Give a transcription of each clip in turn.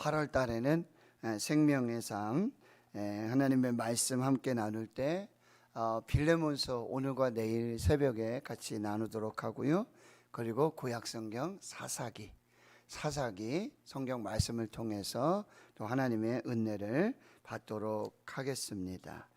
8월 달에는 생명의 삶 하나님의 말씀 함께 나눌 때 빌레몬서 오늘과 내일 새벽에 같이 나누도록 하고요. 그리고 구약성경 사사기 성경 말씀을 통해서 또 하나님의 은혜를 받도록 하겠습니다.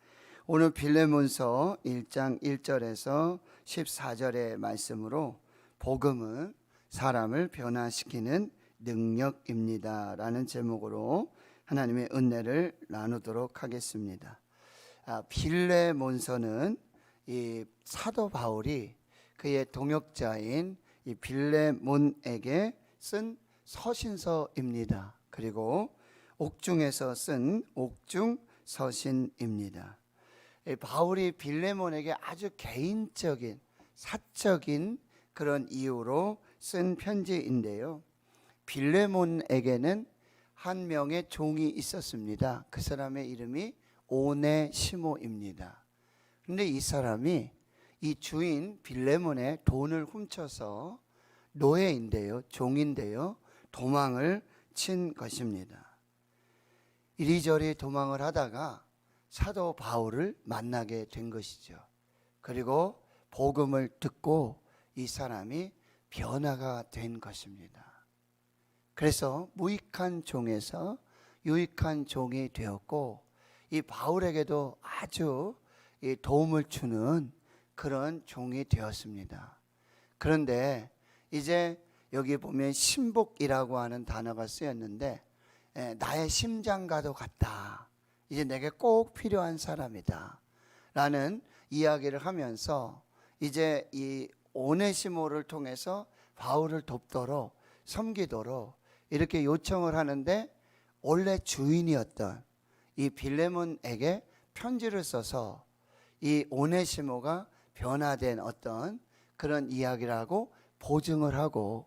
오늘 빌레몬서 1장 1절에서 14절의 말씀으로 복음은 사람을 변화시키는 능력입니다 라는 제목으로 하나님의 은혜를 나누도록 하겠습니다. 빌레몬서는 이 사도 바울이 그의 동역자인 이 빌레몬에게 쓴 서신서입니다. 그리고 옥중에서 쓴 옥중 서신입니다. 바울이 빌레몬에게 아주 개인적인 사적인 그런 이유로 쓴 편지인데요. 빌레몬에게는 한 명의 종이 있었습니다. 그 사람의 이름이 오네시모입니다. 그런데 이 사람이 이 주인 빌레몬의 돈을 훔쳐서 노예인데요, 종인데요, 도망을 친 것입니다. 이리저리 도망을 하다가 사도 바울을 만나게 된 것이죠. 그리고 복음을 듣고 이 사람이 변화가 된 것입니다. 그래서 무익한 종에서 유익한 종이 되었고, 이 바울에게도 아주 도움을 주는 그런 종이 되었습니다. 그런데 이제 여기 보면 신복이라고 하는 단어가 쓰였는데, 나의 심장과도 같다, 이제 내게 꼭 필요한 사람이다 라는 이야기를 하면서 이제 이 오네시모를 통해서 바울을 돕도록 섬기도록 이렇게 요청을 하는데, 원래 주인이었던 이 빌레몬에게 편지를 써서 이 오네시모가 변화된 어떤 그런 이야기를 하고 보증을 하고,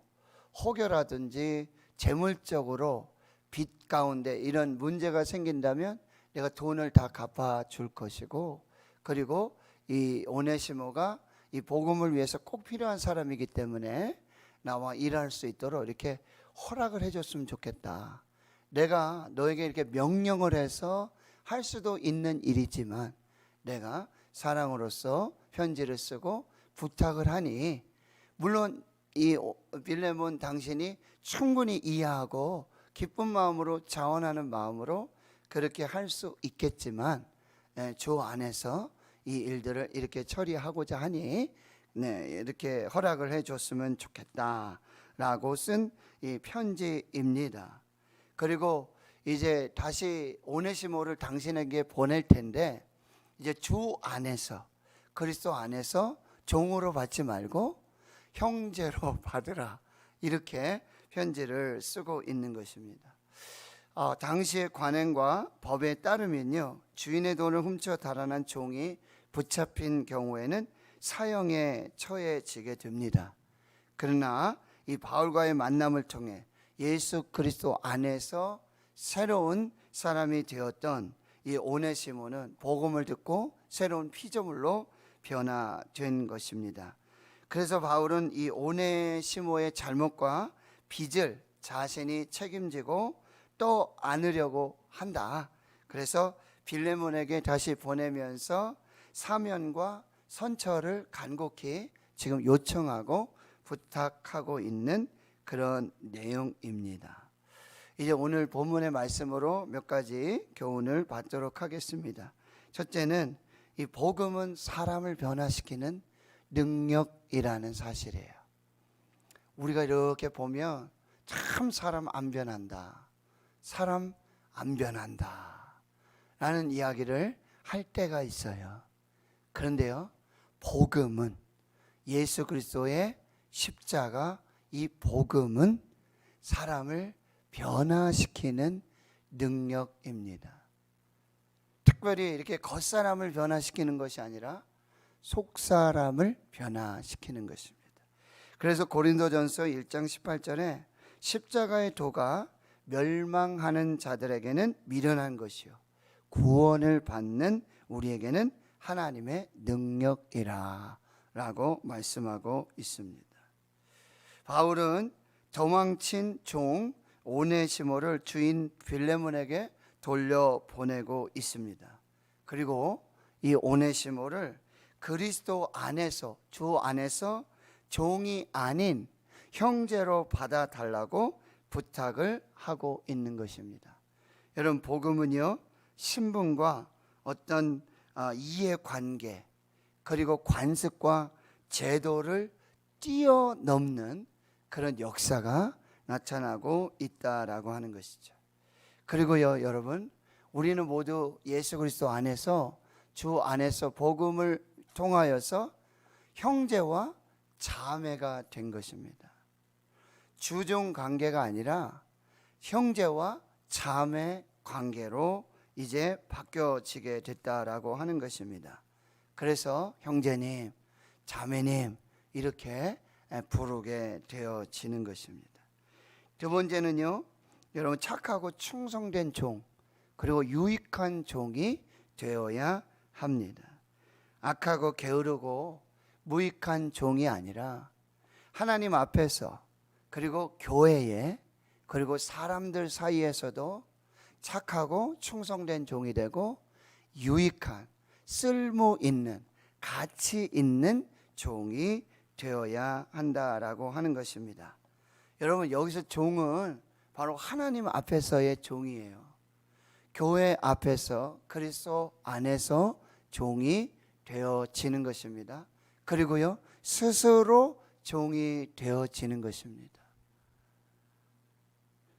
혹여라든지 재물적으로 빚 가운데 이런 문제가 생긴다면 내가 돈을 다 갚아줄 것이고, 그리고 이 오네시모가 이 복음을 위해서 꼭 필요한 사람이기 때문에 나와 일할 수 있도록 이렇게 허락을 해줬으면 좋겠다. 내가 너에게 이렇게 명령을 해서 할 수도 있는 일이지만 내가 사랑으로서 편지를 쓰고 부탁을 하니, 물론 이 빌레몬 당신이 충분히 이해하고 기쁜 마음으로 자원하는 마음으로 그렇게 할 수 있겠지만 주 안에서 이 일들을 이렇게 처리하고자 하니 이렇게 허락을 해줬으면 좋겠다라고 쓴 이 편지입니다. 그리고 이제 다시 오네시모를 당신에게 보낼 텐데, 이제 주 안에서, 그리스도 안에서 종으로 받지 말고 형제로 받으라, 이렇게 편지를 쓰고 있는 것입니다. 당시의 관행과 법에 따르면요, 주인의 돈을 훔쳐 달아난 종이 붙잡힌 경우에는 사형에 처해지게 됩니다. 그러나 이 바울과의 만남을 통해 예수 그리스도 안에서 새로운 사람이 되었던 이 오네시모는 복음을 듣고 새로운 피조물로 변화된 것입니다. 그래서 바울은 이 오네시모의 잘못과 빚을 자신이 책임지고 또 안으려고 한다. 그래서 빌레몬에게 다시 보내면서 사면과 선처를 간곡히 지금 요청하고 부탁하고 있는 그런 내용입니다. 이제 오늘 본문의 말씀으로 몇 가지 교훈을 받도록 하겠습니다. 첫째는 이 복음은 사람을 변화시키는 능력이라는 사실이에요. 우리가 이렇게 보면 참 사람 안 변한다, 사람 안 변한다 라는 이야기를 할 때가 있어요. 그런데요, 복음은, 예수 그리스도의 십자가, 이 복음은 사람을 변화시키는 능력입니다. 특별히 이렇게 겉사람을 변화시키는 것이 아니라 속사람을 변화시키는 것입니다. 그래서 고린도전서 1장 18절에 십자가의 도가 멸망하는 자들에게는 미련한 것이요 구원을 받는 우리에게는 하나님의 능력이라 라고 말씀하고 있습니다. 바울은 도망친 종 오네시모를 주인 빌레몬에게 돌려보내고 있습니다. 그리고 이 오네시모를 그리스도 안에서, 주 안에서 종이 아닌 형제로 받아달라고 부탁을 하고 있는 것입니다. 여러분, 복음은요, 신분과 어떤 이해관계 그리고 관습과 제도를 뛰어넘는 그런 역사가 나타나고 있다라고 하는 것이죠. 그리고요, 여러분, 우리는 모두 예수 그리스도 안에서, 주 안에서 복음을 통하여서 형제와 자매가 된 것입니다. 주종 관계가 아니라 형제와 자매 관계로 이제 바뀌어지게 됐다라고 하는 것입니다. 그래서 형제님, 자매님 이렇게 부르게 되어지는 것입니다. 두 번째는요, 여러분, 착하고 충성된 종, 그리고 유익한 종이 되어야 합니다. 악하고 게으르고 무익한 종이 아니라 하나님 앞에서, 그리고 교회에, 그리고 사람들 사이에서도 착하고 충성된 종이 되고 유익한, 쓸모 있는, 가치 있는 종이 되어야 한다라고 하는 것입니다. 여러분, 여기서 종은 바로 하나님 앞에서의 종이에요. 교회 앞에서, 그리스도 안에서 종이 되어지는 것입니다. 그리고요, 스스로 종이 되어지는 것입니다.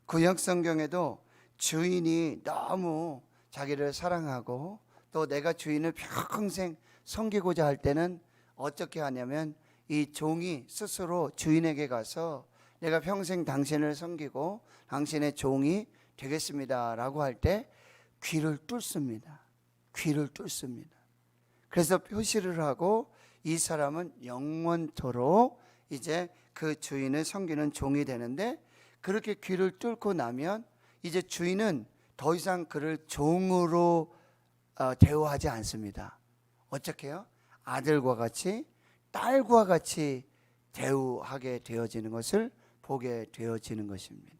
구약 성경에도 주인이 너무 자기를 사랑하고 또 내가 주인을 평생 섬기고자 할 때는 어떻게 하냐면, 이 종이 스스로 주인에게 가서 내가 평생 당신을 섬기고 당신의 종이 되겠습니다 라고 할 때 귀를 뚫습니다. 귀를 뚫습니다. 그래서 표시를 하고 이 사람은 영원토록 이제 그 주인을 섬기는 종이 되는데, 그렇게 귀를 뚫고 나면 이제 주인은 더 이상 그를 종으로 대우하지 않습니다. 어떻게 해요? 아들과 같이, 딸과 같이 대우하게 되어지는 것을 보게 되어지는 것입니다.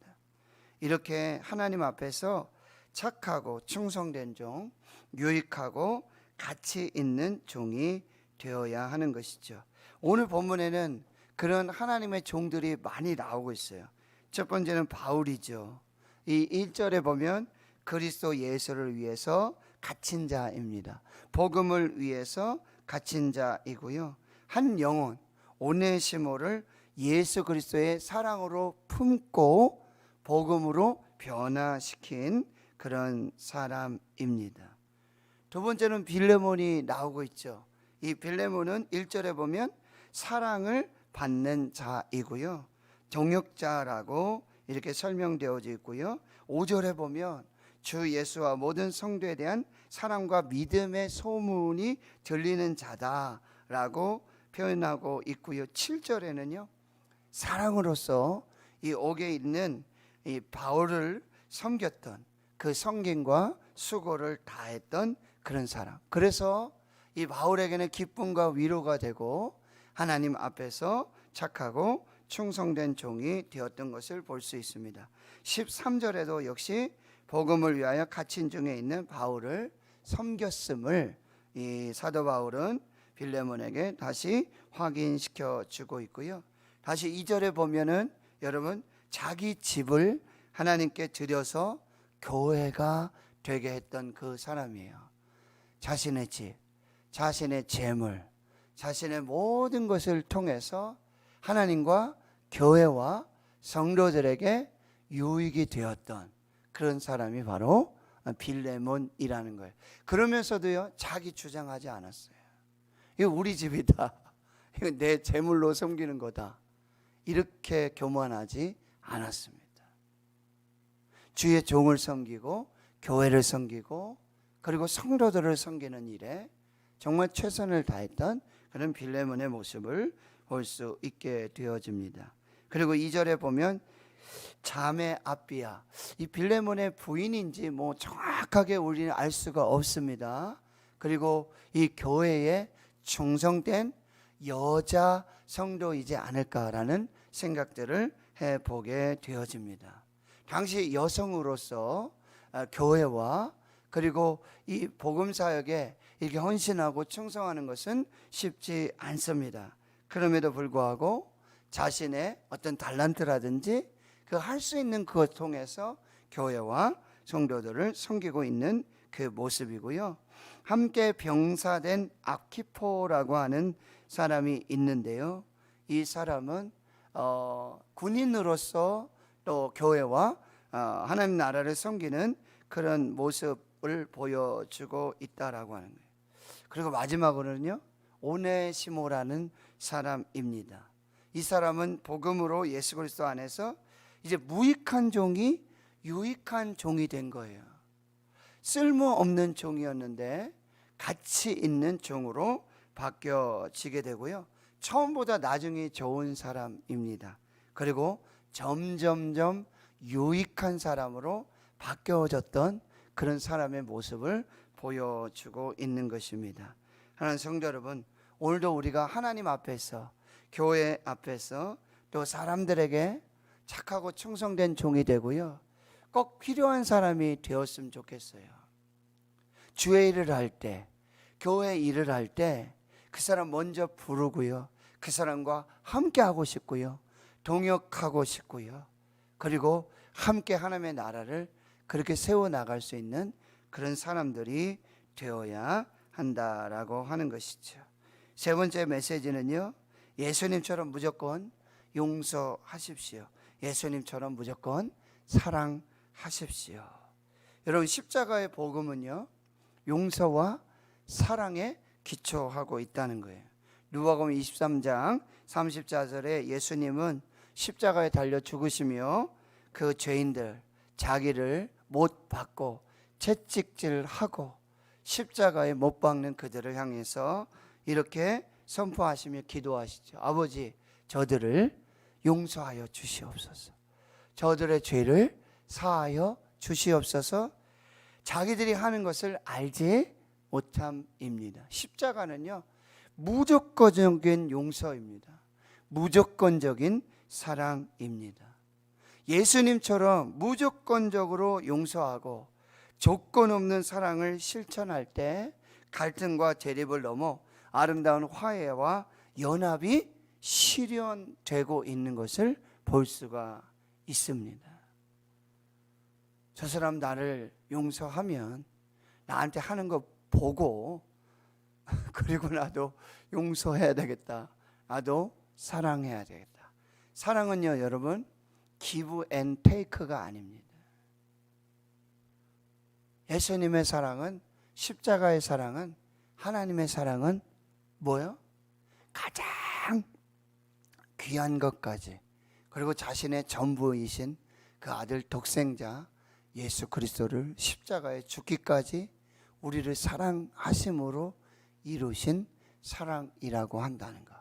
이렇게 하나님 앞에서 착하고 충성된 종, 유익하고 가치 있는 종이 되어야 하는 것이죠. 오늘 본문에는 그런 하나님의 종들이 많이 나오고 있어요. 첫 번째는 바울이죠. 이 1절에 보면 그리스도 예수를 위해서 갇힌 자입니다. 복음을 위해서 갇힌 자이고요. 한 영혼 오네시모를 예수 그리스도의 사랑으로 품고 복음으로 변화시킨 그런 사람입니다. 두 번째는 빌레몬이 나오고 있죠. 이 빌레몬은 1절에 보면 사랑을 받는 자이고요, 동역자라고 이렇게 설명되어져 있고요, 5절에 보면 주 예수와 모든 성도에 대한 사랑과 믿음의 소문이 들리는 자다라고 표현하고 있고요, 7절에는요 사랑으로서 이 옥에 있는 이 바울을 섬겼던 그 성김과 수고를 다했던 그런 사람, 그래서 이 바울에게는 기쁨과 위로가 되고 하나님 앞에서 착하고 충성된 종이 되었던 것을 볼 수 있습니다. 13절에도 역시 복음을 위하여 갇힌 중에 있는 바울을 섬겼음을 이 사도 바울은 빌레몬에게 다시 확인시켜 주고 있고요. 다시 2절에 보면은 여러분, 자기 집을 하나님께 드려서 교회가 되게 했던 그 사람이에요. 자신의 집, 자신의 재물, 자신의 모든 것을 통해서 하나님과 교회와 성도들에게 유익이 되었던 그런 사람이 바로 빌레몬이라는 거예요. 그러면서도요, 자기 주장하지 않았어요. 이거 우리 집이다, 이거 내 재물로 섬기는 거다, 이렇게 교만하지 않았습니다. 주의 종을 섬기고 교회를 섬기고 그리고 성도들을 섬기는 일에 정말 최선을 다했던 그런 빌레몬의 모습을 볼 수 있게 되어집니다. 그리고 2절에 보면 자매 아비야, 이 빌레몬의 부인인지 뭐 정확하게 우리는 알 수가 없습니다. 그리고 이 교회에 충성된 여자 성도이지 않을까라는 생각들을 해보게 되어집니다. 당시 여성으로서 교회와 그리고 이 복음 사역에 이렇게 헌신하고 충성하는 것은 쉽지 않습니다. 그럼에도 불구하고 자신의 어떤 달란트라든지 그 할 수 있는 그것 통해서 교회와 성도들을 섬기고 있는 그 모습이고요. 함께 병사된 아키포라고 하는 사람이 있는데요. 이 사람은 군인으로서 또 교회와 하나님 나라를 섬기는 그런 모습을 보여주고 있다라고 하는 거예요. 그리고 마지막으로는요, 오네시모라는 사람입니다. 이 사람은 복음으로 예수 그리스도 안에서 이제 무익한 종이 유익한 종이 된 거예요. 쓸모없는 종이었는데 가치 있는 종으로 바뀌어지게 되고요. 처음보다 나중에 좋은 사람입니다. 그리고 점점점 유익한 사람으로 바뀌어졌던 그런 사람의 모습을 보여주고 있는 것입니다. 하나님 성도 여러분, 오늘도 우리가 하나님 앞에서, 교회 앞에서 또 사람들에게 착하고 충성된 종이 되고요, 꼭 필요한 사람이 되었으면 좋겠어요. 주의 일을 할 때, 교회 일을 할 때 그 사람 먼저 부르고요, 그 사람과 함께 하고 싶고요, 동역하고 싶고요, 그리고 함께 하나님의 나라를 그렇게 세워나갈 수 있는 그런 사람들이 되어야 한다라고 하는 것이죠. 세 번째 메시지는요, 예수님처럼 무조건 용서하십시오. 예수님처럼 무조건 사랑하십시오. 여러분, 십자가의 복음은요, 용서와 사랑에 기초하고 있다는 거예요. 누가복음 23장 30절에 예수님은 십자가에 달려 죽으시며 그 죄인들, 자기를 못 박고 채찍질하고 십자가에 못 박는 그들을 향해서 이렇게 선포하시며 기도하시죠. 아버지, 저들을 용서하여 주시옵소서. 저들의 죄를 사하여 주시옵소서. 자기들이 하는 것을 알지 못함입니다. 십자가는요, 무조건적인 용서입니다. 무조건적인 사랑입니다. 예수님처럼 무조건적으로 용서하고 조건 없는 사랑을 실천할 때 갈등과 대립을 넘어 아름다운 화해와 연합이 실현되고 있는 것을 볼 수가 있습니다. 저 사람 나를 용서하면 나한테 하는 거 보고 그리고 나도 용서해야 되겠다, 나도 사랑해야 되겠다. 사랑은요, 여러분, give and take가 아닙니다. 예수님의 사랑은, 십자가의 사랑은, 하나님의 사랑은 뭐요? 가장 귀한 것까지, 그리고 자신의 전부이신 그 아들 독생자 예수 그리스도를 십자가에 죽기까지 우리를 사랑하심으로 이루신 사랑이라고 한다는 것,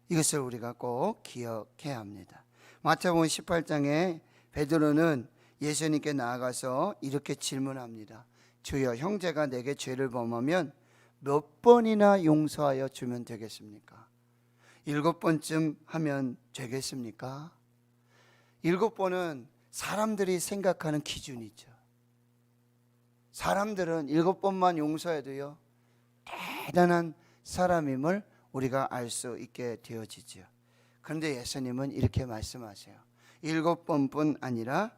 이것을 우리가 꼭 기억해야 합니다. 마태복음 18장에 베드로는 예수님께 나아가서 이렇게 질문합니다. 주여, 형제가 내게 죄를 범하면 몇 번이나 용서하여 주면 되겠습니까? 7번쯤 하면 되겠습니까? 7번은 사람들이 생각하는 기준이죠. 사람들은 7번만 용서해도요, 대단한 사람임을 우리가 알 수 있게 되어지죠. 그런데 예수님은 이렇게 말씀하세요. 7번뿐 아니라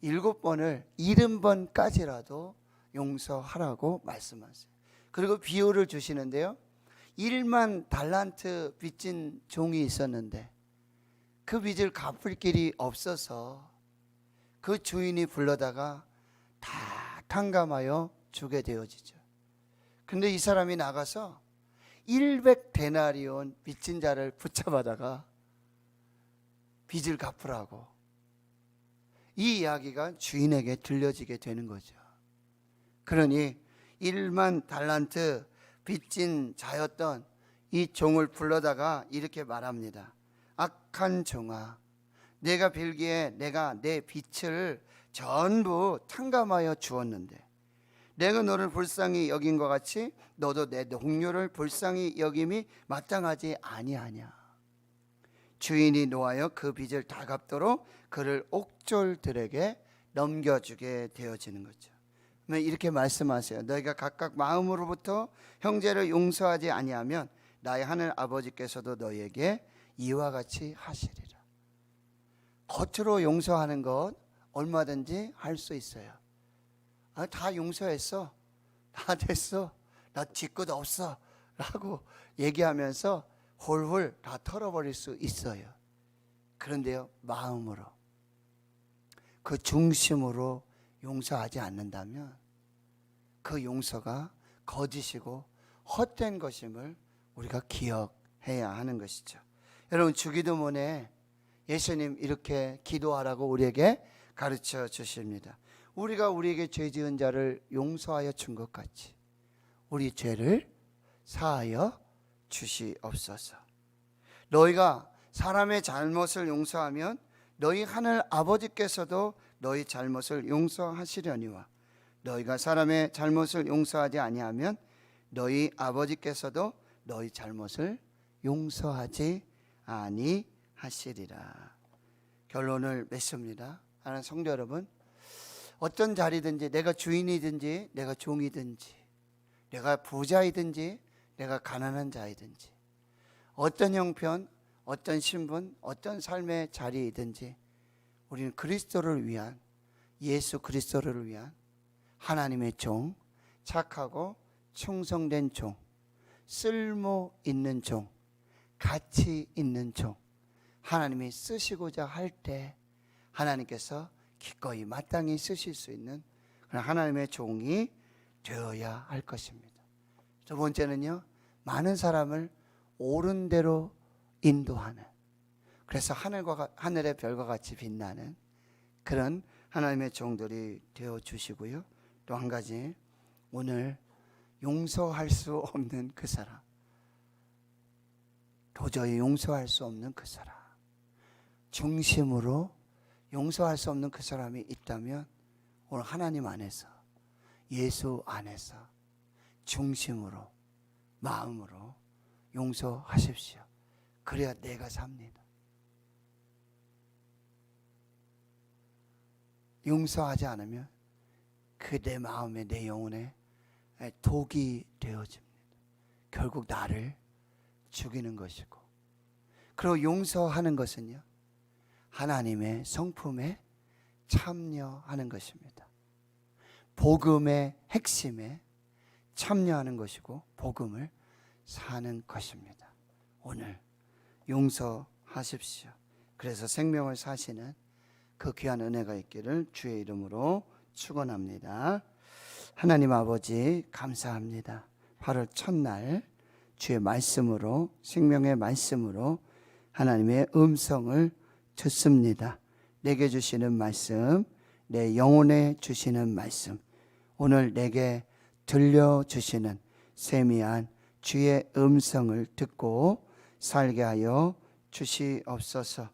7번을 70번까지라도 용서하라고 말씀하세요. 그리고 비유를 주시는데요, 1만 달란트 빚진 종이 있었는데 그 빚을 갚을 길이 없어서 그 주인이 불러다가 다 탕감하여 주게 되어지죠. 근데 이 사람이 나가서 100데나리온 빚진 자를 붙잡아다가 빚을 갚으라고, 이 이야기가 주인에게 들려지게 되는 거죠. 그러니 1만 달란트 빚진 자였던 이 종을 불러다가 이렇게 말합니다. 악한 종아, 내가 빌기에 내가 내 빚을 전부 탕감하여 주었는데 내가 너를 불쌍히 여긴 것 같이 너도 내 동료를 불쌍히 여김이 마땅하지 아니하냐. 주인이 노하여 그 빚을 다 갚도록 그를 옥졸들에게 넘겨주게 되어지는 거죠. 이렇게 말씀하세요. 너희가 각각 마음으로부터 형제를 용서하지 아니하면 나의 하늘 아버지께서도 너희에게 이와 같이 하시리라. 겉으로 용서하는 것 얼마든지 할 수 있어요. 다 용서했어, 다 됐어, 나 뒷끝 없어 라고 얘기하면서 홀홀 다 털어버릴 수 있어요. 그런데요, 마음으로, 그 중심으로 용서하지 않는다면 그 용서가 거짓이고 헛된 것임을 우리가 기억해야 하는 것이죠. 여러분, 주기도문에 예수님 이렇게 기도하라고 우리에게 가르쳐 주십니다. 우리가 우리에게 죄 지은 자를 용서하여 준 것 같이 우리 죄를 사하여 주시옵소서. 너희가 사람의 잘못을 용서하면 너희 하늘 아버지께서도 너희 잘못을 용서하시려니와 너희가 사람의 잘못을 용서하지 아니하면 너희 아버지께서도 너희 잘못을 용서하지 아니하시리라. 결론을 맺습니다. 하나님 성도 여러분, 어떤 자리든지, 내가 주인이든지 내가 종이든지, 내가 부자이든지 내가 가난한 자이든지, 어떤 형편, 어떤 신분, 어떤 삶의 자리이든지 우리는 그리스도를 위한, 예수 그리스도를 위한 하나님의 종, 착하고 충성된 종, 쓸모 있는 종, 가치 있는 종, 하나님이 쓰시고자 할 때 하나님께서 기꺼이 마땅히 쓰실 수 있는 그런 하나님의 종이 되어야 할 것입니다. 두 번째는요, 많은 사람을 옳은 대로 인도하는, 그래서 하늘의 별과 같이 빛나는 그런 하나님의 종들이 되어 주시고요. 또 한 가지, 오늘 용서할 수 없는 그 사람, 도저히 용서할 수 없는 그 사람, 중심으로 용서할 수 없는 그 사람이 있다면 오늘 하나님 안에서, 예수 안에서 중심으로, 마음으로 용서하십시오. 그래야 내가 삽니다. 용서하지 않으면 그 내 마음에, 내 영혼에 독이 되어집니다. 결국 나를 죽이는 것이고, 그리고 용서하는 것은요, 하나님의 성품에 참여하는 것입니다. 복음의 핵심에 참여하는 것이고 복음을 사는 것입니다. 오늘 용서하십시오. 그래서 생명을 사시는 그 귀한 은혜가 있기를 주의 이름으로 축원합니다. 하나님 아버지, 감사합니다. 8월 첫날 주의 말씀으로, 생명의 말씀으로 하나님의 음성을 듣습니다. 내게 주시는 말씀, 내 영혼에 주시는 말씀, 오늘 내게 들려주시는 세미한 주의 음성을 듣고 살게 하여 주시옵소서.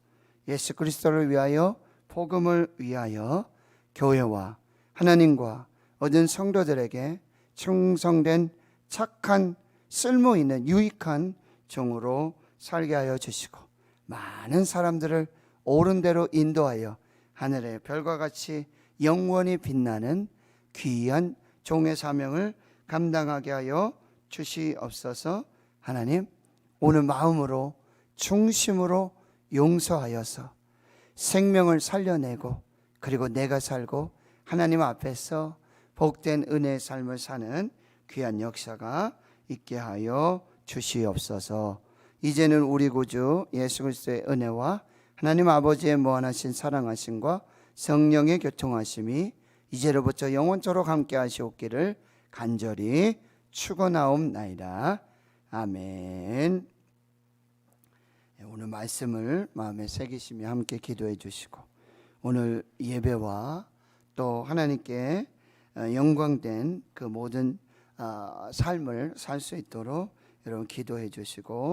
예수 그리스도를 위하여, 복음을 위하여 교회와 하나님과 얻은 성도들에게 충성된 착한, 쓸모있는 유익한 종으로 살게 하여 주시고, 많은 사람들을 옳은 대로 인도하여 하늘의 별과 같이 영원히 빛나는 귀한 종의 사명을 감당하게 하여 주시옵소서. 하나님, 오늘 마음으로, 중심으로 용서하여서 생명을 살려내고, 그리고 내가 살고 하나님 앞에서 복된 은혜의 삶을 사는 귀한 역사가 있게 하여 주시옵소서. 이제는 우리 구주 예수 그리스도의 은혜와 하나님 아버지의 무한하신 사랑하심과 성령의 교통하심이 이제로부터 영원토록 함께 하시옵기를 간절히 축원하옵나이다. 아멘. 오늘 말씀을 마음에 새기시며 함께 기도해 주시고, 오늘 예배와 또 하나님께 영광된 그 모든 삶을 살 수 있도록 여러분 기도해 주시고,